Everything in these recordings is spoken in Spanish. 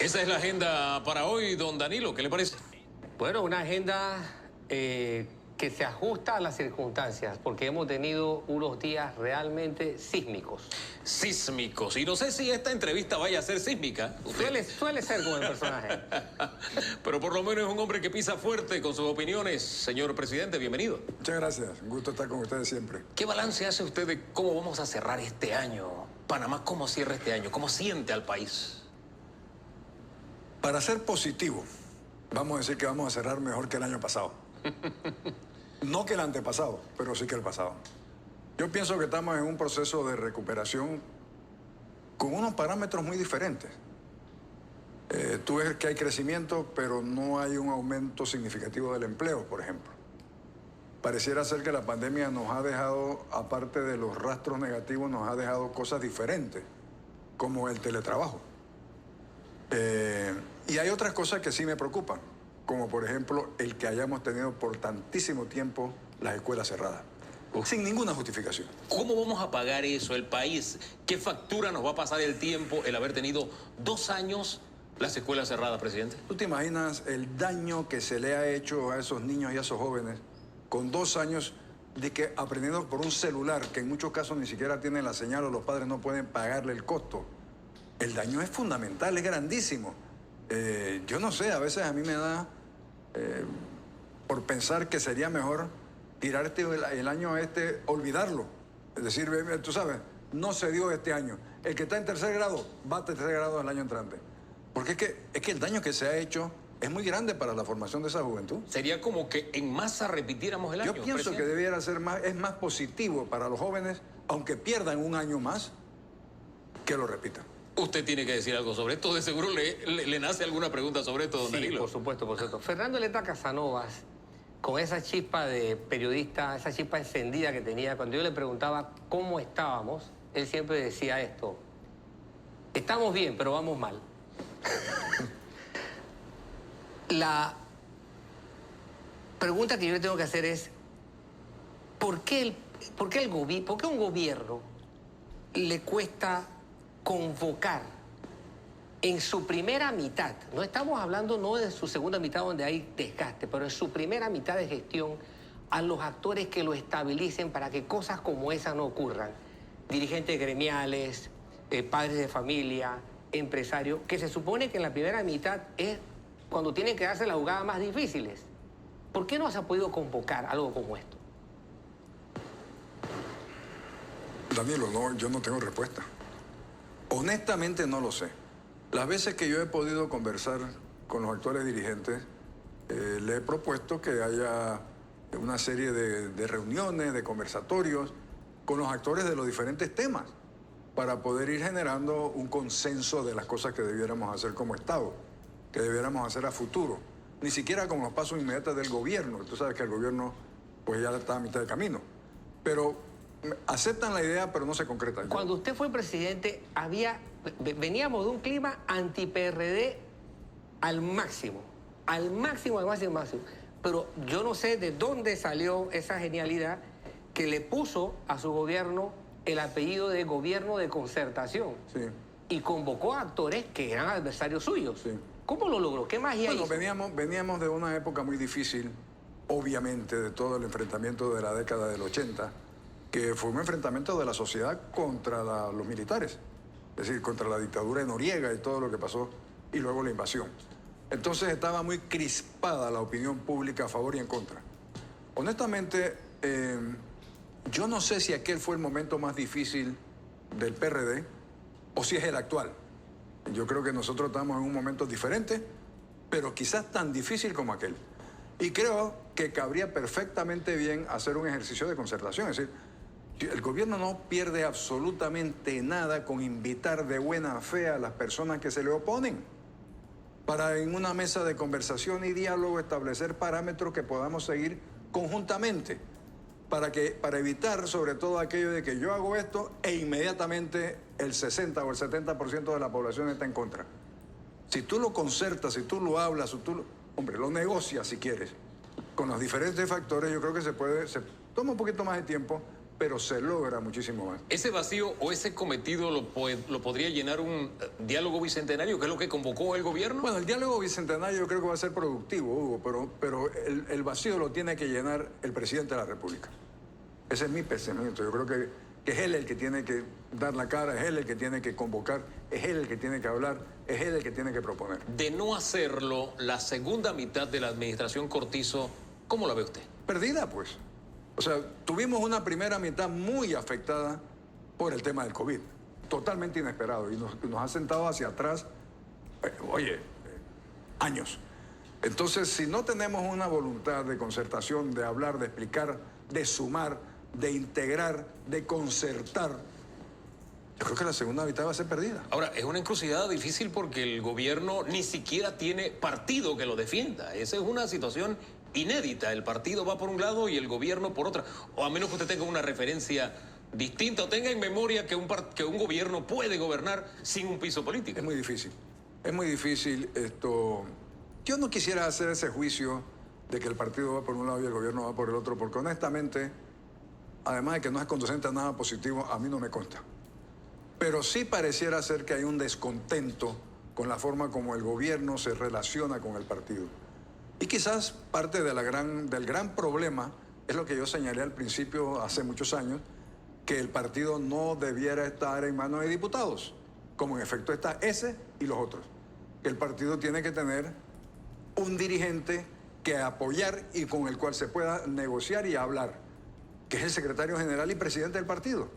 Esa es la agenda para hoy, don Danilo. ¿Qué le parece? Bueno, una agenda que se ajusta a las circunstancias, porque hemos tenido unos días realmente sísmicos. Sísmicos. Y no sé si esta entrevista vaya a ser sísmica. Suele ser como el personaje. Pero por lo menos es un hombre que pisa fuerte con sus opiniones. Señor presidente, bienvenido. Muchas gracias. Un gusto estar con ustedes siempre. ¿Qué balance hace usted de cómo vamos a cerrar este año? Panamá, ¿cómo cierra este año? ¿Cómo siente al país? Para ser positivo, vamos a decir que vamos a cerrar mejor que el año pasado. No que el antepasado, pero sí que el pasado. Yo pienso que estamos en un proceso de recuperación con unos parámetros muy diferentes. Tú ves que hay crecimiento, pero no hay un aumento significativo del empleo, por ejemplo. Pareciera ser que la pandemia nos ha dejado, aparte de los rastros negativos, nos ha dejado cosas diferentes, como el teletrabajo. Y hay otras cosas que sí me preocupan, como por ejemplo el que hayamos tenido por tantísimo tiempo las escuelas cerradas, sin ninguna justificación. ¿Cómo vamos a pagar eso, el país? ¿Qué factura nos va a pasar el tiempo el haber tenido 2 años las escuelas cerradas, presidente? ¿Tú te imaginas el daño que se le ha hecho a esos niños y a esos jóvenes con 2 años de que aprendiendo por un celular, que en muchos casos ni siquiera tienen la señal o los padres no pueden pagarle el costo? El daño es fundamental, es grandísimo. Yo no sé, a veces a mí me da por pensar que sería mejor tirar el año olvidarlo. Es decir, tú sabes, no se dio este año. El que está en tercer grado va a tercer grado el año entrante. Porque es que el daño que se ha hecho es muy grande para la formación de esa juventud. Sería como que en masa repitiéramos el año. Yo pienso presidente, que debiera ser es más positivo para los jóvenes, aunque pierdan un año más, que lo repitan. Usted tiene que decir algo sobre esto. De seguro le nace alguna pregunta sobre esto, don Sí, Danilo. por supuesto, por supuesto. Fernando Eleta Casanovas, con esa chispa de periodista, esa chispa encendida que tenía, cuando yo le preguntaba cómo estábamos, él siempre decía esto: estamos bien, pero vamos mal. La pregunta que yo le tengo que hacer es, ¿por qué un gobierno le cuesta convocar en su primera mitad? No estamos hablando no de su segunda mitad donde hay desgaste, pero en su primera mitad de gestión, a los actores que lo estabilicen para que cosas como esa no ocurran? Dirigentes gremiales, padres de familia, empresarios, que se supone que en la primera mitad es cuando tienen que darse las jugadas más difíciles. ¿Por qué no se ha podido convocar algo como esto? Danilo, no, yo no tengo respuesta. Honestamente no lo sé. Las veces que yo he podido conversar con los actuales dirigentes, le he propuesto que haya una serie de reuniones, de conversatorios con los actores de los diferentes temas para poder ir generando un consenso de las cosas que debiéramos hacer como Estado, que debiéramos hacer a futuro. Ni siquiera con los pasos inmediatos del gobierno. Tú sabes que el gobierno pues ya está a mitad de camino. Pero aceptan la idea, pero no se concreta. Cuando usted fue presidente, veníamos de un clima anti-PRD al máximo. Al máximo, al máximo, al máximo. Pero yo no sé de dónde salió esa genialidad que le puso a su gobierno el apellido de gobierno de concertación. Sí. Y convocó a actores que eran adversarios suyos. Sí. ¿Cómo lo logró? ¿Qué magia hizo? Veníamos de una época muy difícil, obviamente, de todo el enfrentamiento de la década del 80, que fue un enfrentamiento de la sociedad contra los militares, es decir, contra la dictadura de Noriega y todo lo que pasó, y luego la invasión. Entonces estaba muy crispada la opinión pública a favor y en contra. Honestamente, yo no sé si aquel fue el momento más difícil del PRD o si es el actual. Yo creo que nosotros estamos en un momento diferente, pero quizás tan difícil como aquel. Y creo que cabría perfectamente bien hacer un ejercicio de concertación. Es decir, el gobierno no pierde absolutamente nada con invitar de buena fe a las personas que se le oponen para en una mesa de conversación y diálogo establecer parámetros que podamos seguir conjuntamente para evitar sobre todo aquello de que yo hago esto e inmediatamente el 60 o el 70% de la población está en contra. Si tú lo concertas, si tú lo hablas, hombre, lo negocias si quieres, con los diferentes factores, yo creo que se toma un poquito más de tiempo, pero se logra muchísimo más. Ese vacío o ese cometido lo podría llenar un diálogo bicentenario, que es lo que convocó el gobierno. Bueno, el diálogo bicentenario yo creo que va a ser productivo, Hugo, pero el vacío lo tiene que llenar el presidente de la República. Ese es mi pensamiento. Yo creo que es él el que tiene que dar la cara, es él el que tiene que convocar, es él el que tiene que hablar, es él el que tiene que proponer. De no hacerlo, la segunda mitad de la administración Cortizo, ¿cómo la ve usted? Perdida, pues. O sea, tuvimos una primera mitad muy afectada por el tema del COVID, totalmente inesperado, y nos ha sentado hacia atrás, años. Entonces, si no tenemos una voluntad de concertación, de hablar, de explicar, de sumar, de integrar, de concertar, yo creo que la segunda mitad va a ser perdida. Ahora, es una encrucijada difícil porque el gobierno ni siquiera tiene partido que lo defienda. Esa es una situación inédita. El partido va por un lado y el gobierno por otra. O a menos que usted tenga una referencia distinta o tenga en memoria que un gobierno puede gobernar sin un piso político. Es muy difícil. Es muy difícil esto. Yo no quisiera hacer ese juicio de que el partido va por un lado y el gobierno va por el otro, porque honestamente, además de que no es conducente a nada positivo, a mí no me consta. Pero sí pareciera ser que hay un descontento con la forma como el gobierno se relaciona con el partido. Y quizás parte de del gran problema es lo que yo señalé al principio, hace muchos años, que el partido no debiera estar en manos de diputados, como en efecto está ese y los otros. Que el partido tiene que tener un dirigente que apoyar y con el cual se pueda negociar y hablar, que es el secretario general y presidente del partido.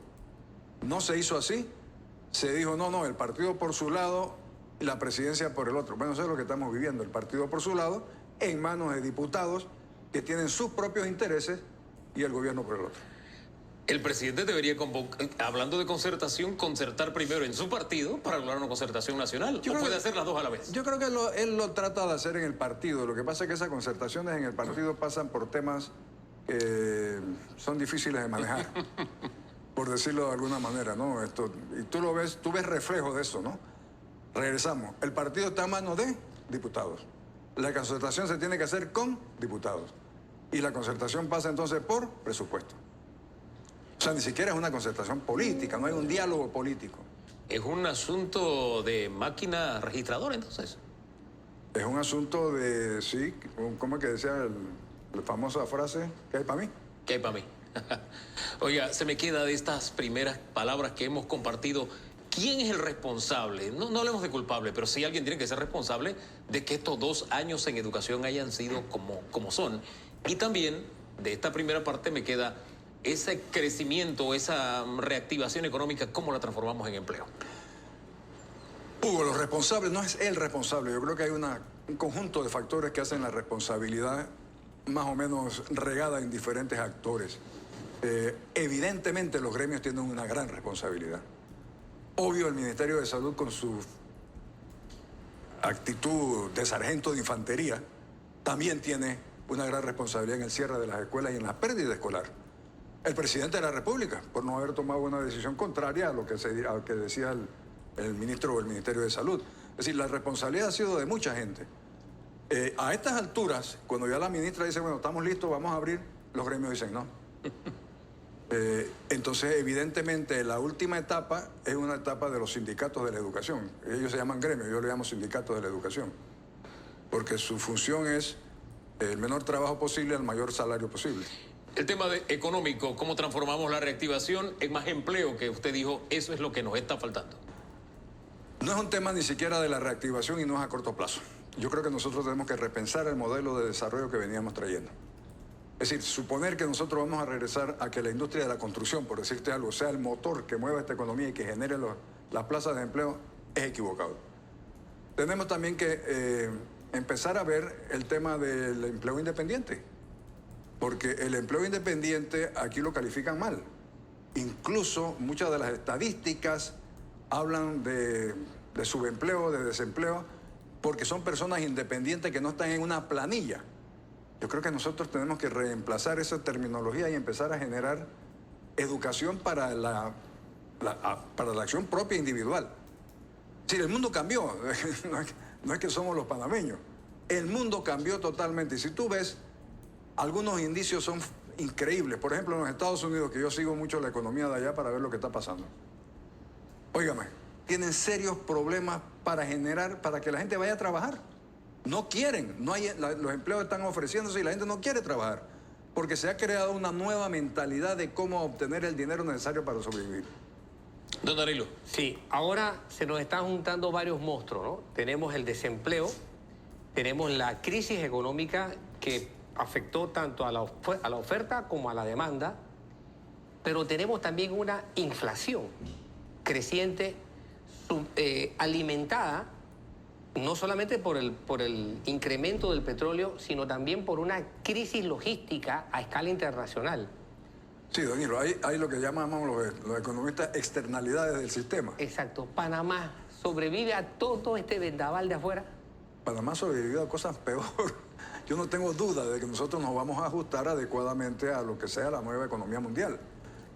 No se hizo así. Se dijo, no, el partido por su lado y la presidencia por el otro. Bueno, eso es lo que estamos viviendo, el partido por su lado, en manos de diputados que tienen sus propios intereses y el gobierno por el otro. El presidente debería, hablando de concertación, concertar primero en su partido para lograr una concertación nacional. ¿O puede hacer las dos a la vez? Yo creo que él lo trata de hacer en el partido. Lo que pasa es que esas concertaciones en el partido pasan por temas que son difíciles de manejar. Por decirlo de alguna manera, ¿no? Y tú ves reflejo de eso, ¿no? Regresamos. El partido está en manos de diputados. La concertación se tiene que hacer con diputados. Y la concertación pasa entonces por presupuesto. O sea, ni siquiera es una concertación política, no hay un diálogo político. Es un asunto de máquina registradora, entonces. Es un asunto de, sí, ¿cómo es que decía la famosa frase? ¿Qué hay para mí? ¿Qué hay para mí? Oiga, se me queda de estas primeras palabras que hemos compartido. ¿Quién es el responsable? No hablemos de culpable, pero sí alguien tiene que ser responsable de que estos 2 años en educación hayan sido como son. Y también, de esta primera parte me queda ese crecimiento, esa reactivación económica, ¿cómo la transformamos en empleo? Hugo, los responsables, no es el responsable. Yo creo que hay un conjunto de factores que hacen la responsabilidad más o menos regada en diferentes actores. Evidentemente los gremios tienen una gran responsabilidad. Obvio, el Ministerio de Salud con su actitud de sargento de infantería también tiene una gran responsabilidad en el cierre de las escuelas y en la pérdida escolar. El presidente de la República, por no haber tomado una decisión contraria a lo que decía el ministro o el Ministerio de Salud. Es decir, la responsabilidad ha sido de mucha gente. A estas alturas, cuando ya la ministra dice, bueno, estamos listos, vamos a abrir, los gremios dicen no. Entonces, evidentemente, la última etapa es una etapa de los sindicatos de la educación. Ellos se llaman gremios, yo le llamo sindicatos de la educación. Porque su función es el menor trabajo posible al mayor salario posible. El tema económico, ¿cómo transformamos la reactivación en más empleo? Que usted dijo, eso es lo que nos está faltando. No es un tema ni siquiera de la reactivación y no es a corto plazo. Yo creo que nosotros tenemos que repensar el modelo de desarrollo que veníamos trayendo. Es decir, suponer que nosotros vamos a regresar a que la industria de la construcción, por decirte algo, sea el motor que mueva esta economía y que genere las plazas de empleo, es equivocado. Tenemos también que empezar a ver el tema del empleo independiente. Porque el empleo independiente aquí lo califican mal. Incluso muchas de las estadísticas hablan de subempleo, de desempleo, porque son personas independientes que no están en una planilla. Yo creo que nosotros tenemos que reemplazar esa terminología y empezar a generar educación para la acción propia individual. Es decir, el mundo cambió, no es que somos los panameños. El mundo cambió totalmente. Y si tú ves, algunos indicios son increíbles. Por ejemplo, en los Estados Unidos, que yo sigo mucho la economía de allá para ver lo que está pasando. Óigame, tienen serios problemas para que la gente vaya a trabajar. No quieren, los empleos están ofreciéndose y la gente no quiere trabajar, porque se ha creado una nueva mentalidad de cómo obtener el dinero necesario para sobrevivir. Don Danilo. Sí, ahora se nos están juntando varios monstruos, ¿no? Tenemos el desempleo, tenemos la crisis económica que afectó tanto a la oferta como a la demanda, pero tenemos también una inflación creciente, alimentada no solamente por el incremento del petróleo, sino también por una crisis logística a escala internacional. Sí, Danilo, hay lo que llamamos los economistas externalidades del sistema. Exacto. Panamá sobrevive a todo este vendaval de afuera. Panamá sobrevivió a cosas peor. Yo no tengo duda de que nosotros nos vamos a ajustar adecuadamente a lo que sea la nueva economía mundial.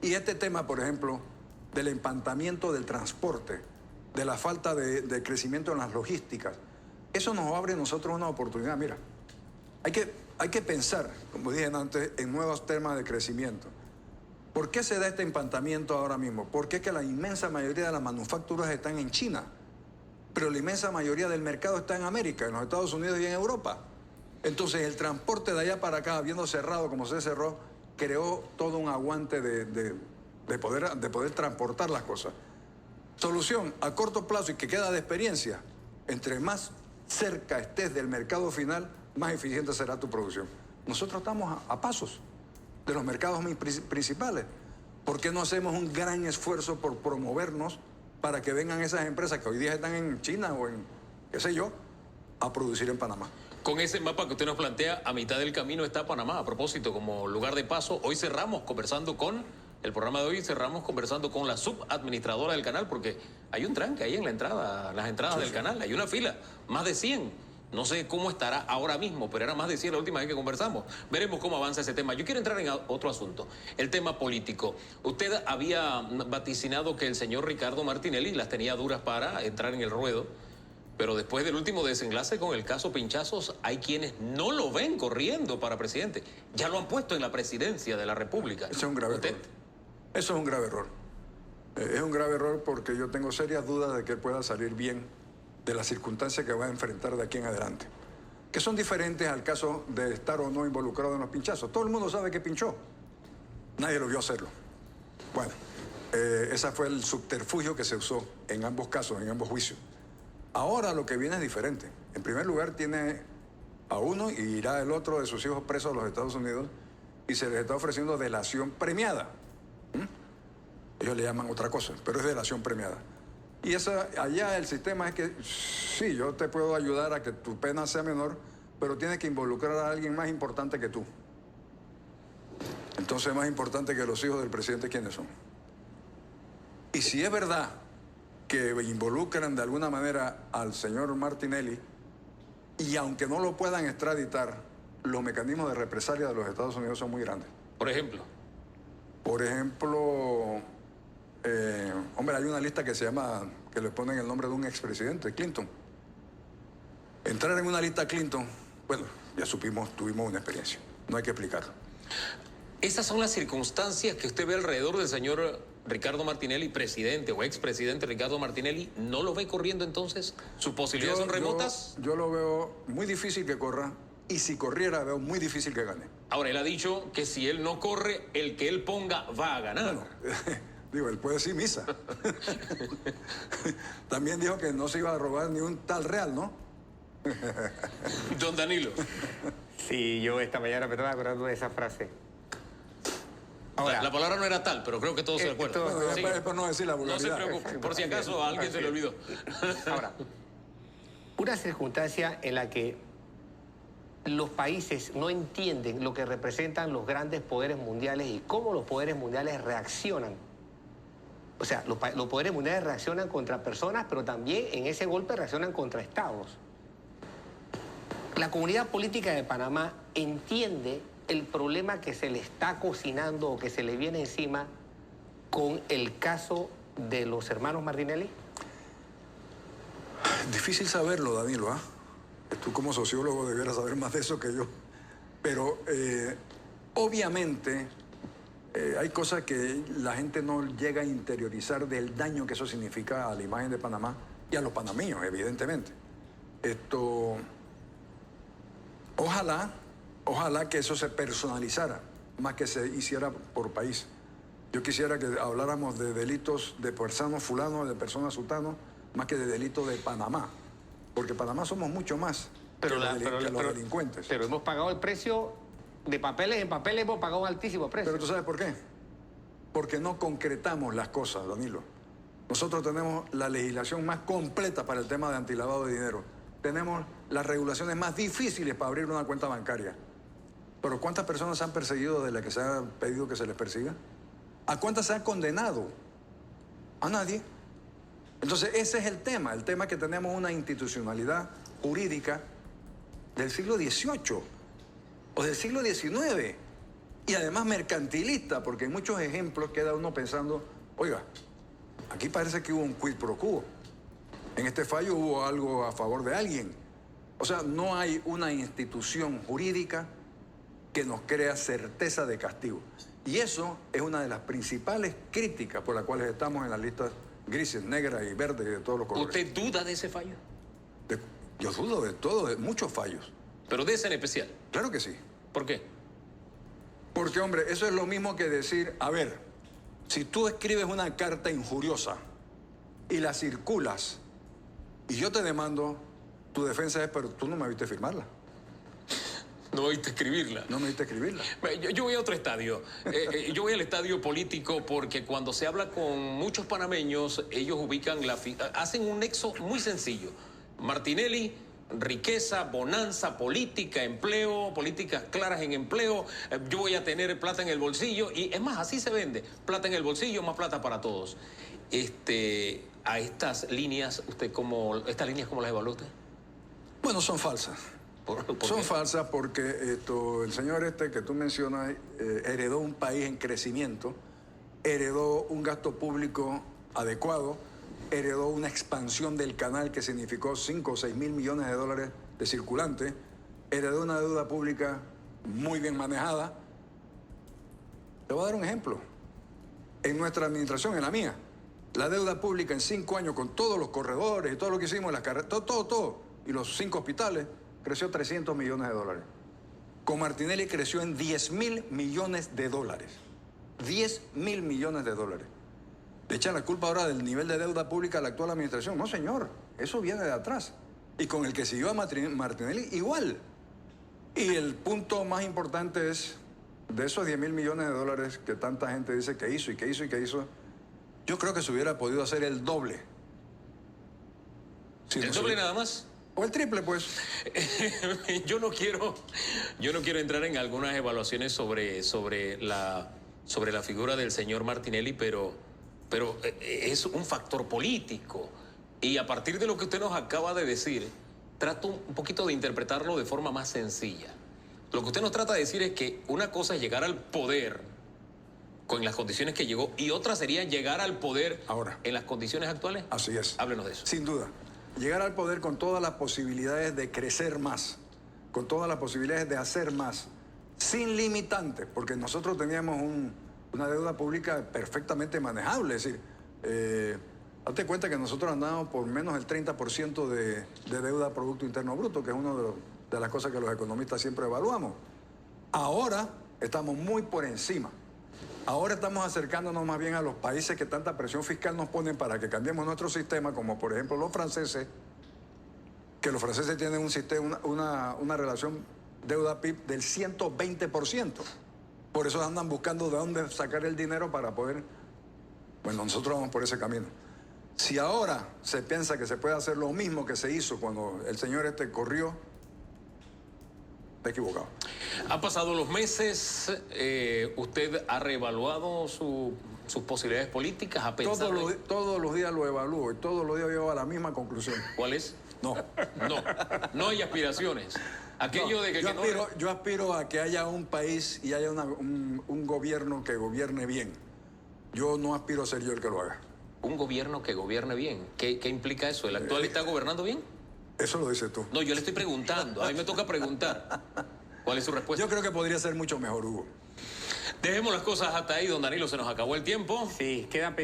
Y este tema, por ejemplo, del empantamiento del transporte, de la falta de crecimiento en las logísticas, eso nos abre a nosotros una oportunidad. Mira, hay que pensar, como dije antes, en nuevos temas de crecimiento. ¿Por qué se da este empantamiento ahora mismo? Porque es que la inmensa mayoría de las manufacturas están en China, pero la inmensa mayoría del mercado está en América, en los Estados Unidos y en Europa. Entonces el transporte de allá para acá, habiendo cerrado como se cerró, creó todo un aguante de poder transportar las cosas. Solución a corto plazo y que queda de experiencia: entre más cerca estés del mercado final, más eficiente será tu producción. Nosotros estamos a pasos de los mercados principales. ¿Por qué no hacemos un gran esfuerzo por promovernos para que vengan esas empresas que hoy día están en China o en, qué sé yo, a producir en Panamá? Con ese mapa que usted nos plantea, a mitad del camino está Panamá. A propósito, como lugar de paso, hoy cerramos conversando con, el programa de hoy cerramos conversando con la subadministradora del canal, porque hay un tranque ahí en la entrada, las entradas del canal, hay una fila, más de 100. No sé cómo estará ahora mismo, pero era más de 100 la última vez que conversamos. Veremos cómo avanza ese tema. Yo quiero entrar en otro asunto, el tema político. Usted había vaticinado que el señor Ricardo Martinelli las tenía duras para entrar en el ruedo, pero después del último desenlace con el caso Pinchazos, hay quienes no lo ven corriendo para presidente. Ya lo han puesto en la presidencia de la República. Eso es un grave error. Eso es un grave error. Es un grave error porque yo tengo serias dudas de que él pueda salir bien de las circunstancias que va a enfrentar de aquí en adelante, que son diferentes al caso de estar o no involucrado en los pinchazos. Todo el mundo sabe que pinchó, nadie lo vio hacerlo. Bueno, ese fue el subterfugio que se usó en ambos casos, en ambos juicios. Ahora lo que viene es diferente. En primer lugar, tiene a uno y irá el otro de sus hijos presos a los Estados Unidos y se les está ofreciendo delación premiada. Ellos le llaman otra cosa, pero es delación premiada. Y allá el sistema es que, sí, yo te puedo ayudar a que tu pena sea menor, pero tienes que involucrar a alguien más importante que tú. Entonces, más importante que los hijos del presidente, ¿quiénes son? Y si es verdad que involucran de alguna manera al señor Martinelli, y aunque no lo puedan extraditar, los mecanismos de represalia de los Estados Unidos son muy grandes. Por ejemplo, hombre, hay una lista que se llama, que le ponen el nombre de un expresidente, Clinton. Entrar en una lista Clinton, bueno, ya supimos, tuvimos una experiencia, no hay que explicarlo. esas son las circunstancias que usted ve alrededor del señor Ricardo Martinelli, presidente o expresidente Ricardo Martinelli. ¿No lo ve corriendo entonces? ¿Sus posibilidades son remotas? Yo lo veo muy difícil que corra, y si corriera veo muy difícil que gane. Ahora, él ha dicho que si él no corre, el que él ponga va a ganar. Bueno, digo, él puede decir misa. También dijo que no se iba a robar ni un tal real, ¿no? Don Danilo. Sí, yo esta mañana me estaba acordando de esa frase. Ahora, la palabra no era tal, pero creo que todos se acuerdan. Bueno, Sí. es por no decir la No se vulgaridad. preocupe, por si acaso a alguien se le olvidó. Ahora, una circunstancia en la que los países no entienden lo que representan los grandes poderes mundiales y cómo los poderes mundiales reaccionan. O sea, los poderes mundiales reaccionan contra personas, pero también en ese golpe reaccionan contra estados. La comunidad política de Panamá entiende el problema que se le está cocinando o que se le viene encima con el caso de los hermanos Martinelli. Difícil saberlo, Danilo, ¿ah? Tú como sociólogo debieras saber más de eso que yo. Pero Obviamente, hay cosas que la gente no llega a interiorizar del daño que eso significa a la imagen de Panamá y a los panameños, evidentemente. Ojalá que eso se personalizara, más que se hiciera por país. Yo quisiera que habláramos de delitos de personas fulano, de personas sultano, más que de delitos de Panamá. Porque Panamá somos mucho más que los delincuentes. Pero hemos pagado el precio de papeles en papeles, hemos pagado un altísimo precio. Pero ¿tú sabes por qué? Porque no concretamos las cosas, Danilo. Nosotros tenemos la legislación más completa para el tema de antilavado de dinero. Tenemos las regulaciones más difíciles para abrir una cuenta bancaria. Pero ¿cuántas personas se han perseguido desde que se ha pedido que se les persiga? ¿A cuántas se han condenado? A nadie. Entonces ese es el tema que tenemos una institucionalidad jurídica del siglo XVIII o del siglo XIX y además mercantilista, porque en muchos ejemplos queda uno pensando, oiga, aquí parece que hubo un quid pro quo. En este fallo hubo algo a favor de alguien. O sea, no hay una institución jurídica que nos crea certeza de castigo. Y eso es una de las principales críticas por las cuales estamos en las listas grises, negras y verdes y de todos los colores. ¿Usted duda de ese fallo? Yo dudo de todo, de muchos fallos. ¿Pero de ese en especial? Claro que sí. ¿Por qué? Porque, hombre, eso es lo mismo que decir, a ver, si tú escribes una carta injuriosa y la circulas y yo te demando, tu defensa es, pero tú no me viste firmarla. No oíste escribirla. No me viste escribirla. Yo voy a otro estadio. Yo voy al estadio político porque cuando se habla con muchos panameños, ellos ubican hacen un nexo muy sencillo. Martinelli, riqueza, bonanza, política, empleo, políticas claras en empleo. Yo voy a tener plata en el bolsillo. Y es más, así se vende. Plata en el bolsillo, más plata para todos. A estas líneas, ¿estas líneas cómo las evalúa usted? Bueno, son falsas. ¿Por Son qué? falsas porque el señor que tú mencionas heredó un país en crecimiento, heredó un gasto público adecuado, heredó una expansión del canal que significó 5 o 6 mil millones de dólares de circulante, heredó una deuda pública muy bien manejada. Te voy a dar un ejemplo. En nuestra administración, en la mía, la deuda pública en 5 años con todos los corredores y todo lo que hicimos, las carreteras, todo, y los 5 hospitales, creció 300 millones de dólares. Con Martinelli creció en 10 mil millones de dólares. 10 mil millones de dólares. Le echan la culpa ahora del nivel de deuda pública a la actual administración. No, señor, eso viene de atrás. Y con el que siguió a Martinelli, igual. Y el punto más importante es, de esos 10 mil millones de dólares que tanta gente dice que hizo y que hizo y que hizo, yo creo que se hubiera podido hacer el doble. ¿El doble nada más? O el triple, pues. Yo no quiero entrar en algunas evaluaciones sobre la figura del señor Martinelli, pero es un factor político. Y a partir de lo que usted nos acaba de decir, trato un poquito de interpretarlo de forma más sencilla. Lo que usted nos trata de decir es que una cosa es llegar al poder con las condiciones que llegó y otra sería llegar al poder ahora en las condiciones actuales. Así es. Háblenos de eso. Sin duda. Llegar al poder con todas las posibilidades de crecer más, con todas las posibilidades de hacer más, sin limitantes, porque nosotros teníamos una deuda pública perfectamente manejable. Es decir, date cuenta que nosotros andábamos por menos del 30% de deuda a Producto Interno Bruto, que es una de las cosas que los economistas siempre evaluamos. Ahora estamos muy por encima. Ahora estamos acercándonos más bien a los países que tanta presión fiscal nos ponen para que cambiemos nuestro sistema, como por ejemplo los franceses, que los franceses tienen un sistema, una relación deuda-PIB del 120%. Por eso andan buscando de dónde sacar el dinero para poder... Bueno, nosotros vamos por ese camino. Si ahora se piensa que se puede hacer lo mismo que se hizo cuando el señor corrió, está equivocado. Han pasado los meses, ¿usted ha reevaluado sus posibilidades políticas? ¿Ha pensado Todos los días lo evalúo y todos los días llego a la misma conclusión. ¿Cuál es? No. No hay aspiraciones. Aquello de que yo aspiro a que haya un país y haya un gobierno que gobierne bien. Yo no aspiro a ser yo el que lo haga. Un gobierno que gobierne bien. ¿Qué implica eso? ¿El actual está gobernando bien? Eso lo dices tú. No, yo le estoy preguntando. A mí me toca preguntar. ¿Cuál es su respuesta? Yo creo que podría ser mucho mejor, Hugo. Dejemos las cosas hasta ahí, don Danilo, se nos acabó el tiempo. Sí, quedó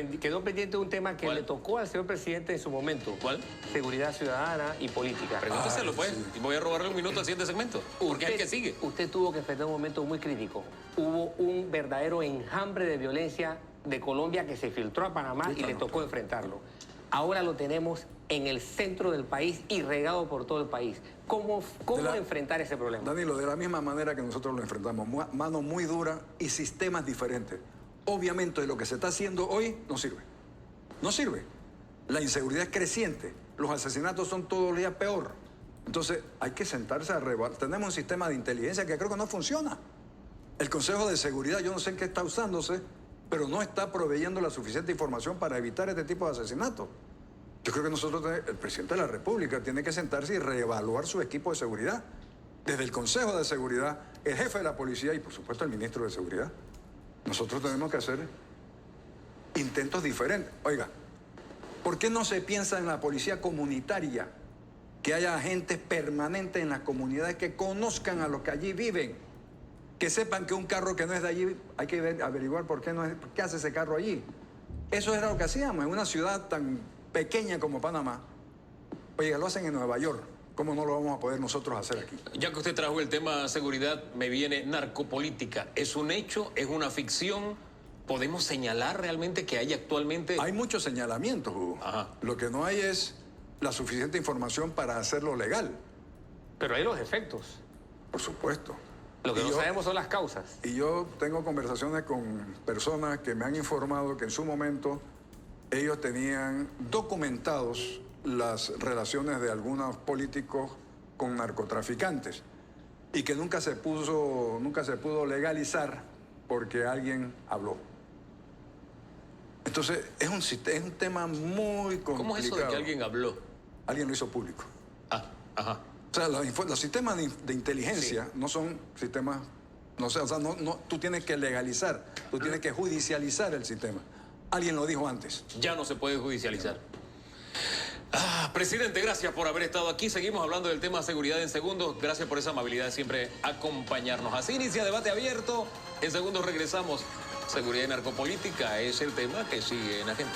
pendiente un tema que ¿Cuál? le tocó al señor presidente en su momento. ¿Cuál? Seguridad ciudadana y política. Pregúnteselo, pues. Y voy a robarle un minuto al siguiente segmento. Porque es el que sigue. Usted tuvo que enfrentar un momento muy crítico. Hubo un verdadero enjambre de violencia de Colombia que se filtró a Panamá y le tocó enfrentarlo. Ahora lo tenemos en el centro del país y regado por todo el país. ¿Cómo enfrentar ese problema? Danilo, de la misma manera que nosotros lo enfrentamos, mano muy dura y sistemas diferentes. Obviamente lo que se está haciendo hoy no sirve. No sirve. La inseguridad es creciente. Los asesinatos son todos los días peor. Entonces hay que sentarse a revaluar. Tenemos un sistema de inteligencia que creo que no funciona. El Consejo de Seguridad, yo no sé en qué está usándose, pero no está proveyendo la suficiente información para evitar este tipo de asesinatos. Yo creo que nosotros, el presidente de la República, tiene que sentarse y reevaluar su equipo de seguridad. Desde el Consejo de Seguridad, el jefe de la policía y, por supuesto, el ministro de Seguridad. Nosotros tenemos que hacer intentos diferentes. Oiga, ¿por qué no se piensa en la policía comunitaria? Que haya agentes permanentes en las comunidades que conozcan a los que allí viven. Que sepan que un carro que no es de allí, hay que averiguar por qué hace ese carro allí. Eso era lo que hacíamos en una ciudad tan pequeña como Panamá. Oye, lo hacen en Nueva York. ¿Cómo no lo vamos a poder nosotros hacer aquí? Ya que usted trajo el tema seguridad, me viene narcopolítica. ¿Es un hecho? ¿Es una ficción? ¿Podemos señalar realmente que hay actualmente...? Hay muchos señalamientos, Hugo. Ajá. Lo que no hay es la suficiente información para hacerlo legal. Pero hay los efectos. Por supuesto. Lo que Y no yo- sabemos son las causas. Y yo tengo conversaciones con personas que me han informado que en su momento ellos tenían documentados las relaciones de algunos políticos con narcotraficantes y que nunca se pudo legalizar porque alguien habló. Entonces, es un tema muy complicado. ¿Cómo es eso de que alguien habló? Alguien lo hizo público. Ah, ajá. O sea, los sistemas de inteligencia no son sistemas, no sé, o sea, tú tienes que legalizar, tú tienes que judicializar el sistema. Alguien lo dijo antes. Ya no se puede judicializar. Presidente, gracias por haber estado aquí. Seguimos hablando del tema seguridad en segundos. Gracias por esa amabilidad de siempre acompañarnos. Así inicia debate abierto. En segundos regresamos. Seguridad y narcopolítica es el tema que sigue en agenda.